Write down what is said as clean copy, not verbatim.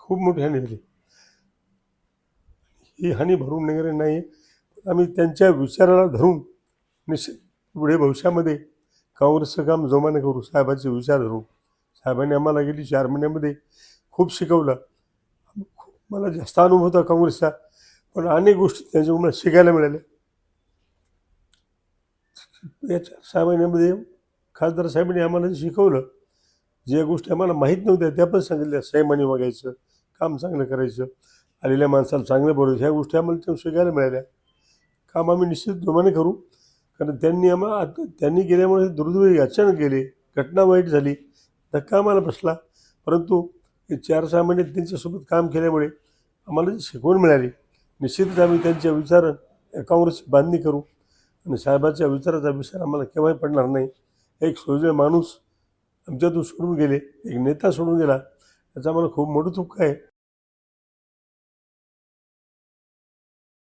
खूप मोठी हानी झाली. ही हानी भरून निघणे नाही. आम्ही त्यांच्या विचाराला धरून निश्चित पुढे भविष्यामध्ये काँग्रेसचं काम जोमाने करू. साहेबांचे विचार धरून साहेबांनी आम्हाला गेली 4 महिन्यामध्ये खूप शिकवलं. मला जास्त अनुभव होता काँग्रेसचा, पण अनेक गोष्टी त्यांच्याकडून मला शिकायला मिळाल्या. या 4-6 महिन्यामध्ये खासदार साहेबांनी आम्हाला शिकवलं. ज्या गोष्टी आम्हाला माहीत नव्हत्या त्या पण सांगितल्या. संयमाने वागायचं, काम चांगलं करायचं, आलेल्या माणसाला चांगलं बोलायचं, ह्या गोष्टी आम्हाला त्या शिकायला मिळाल्या. काम आम्ही निश्चित जोमाने करू. कारण त्यांनी गेल्यामुळे दुर्दैवी अचानक गेले, घटना वाईट झाली, धक्का आम्हाला बसला. परंतु हे 4-6 महिने त्यांच्यासोबत काम केल्यामुळे आम्हाला जी शिकवण मिळाली, निश्चितच आम्ही त्यांच्या विचार काँग्रेसची बांधणी करू. आणि साहेबांच्या विचाराचा विसर आम्हाला केव्हाही पडणार नाही. एक सोजळे माणूस आमच्यातून सोडून गेले, एक नेता सोडून गेला, याचा आम्हाला खूप मोठं दुःख आहे.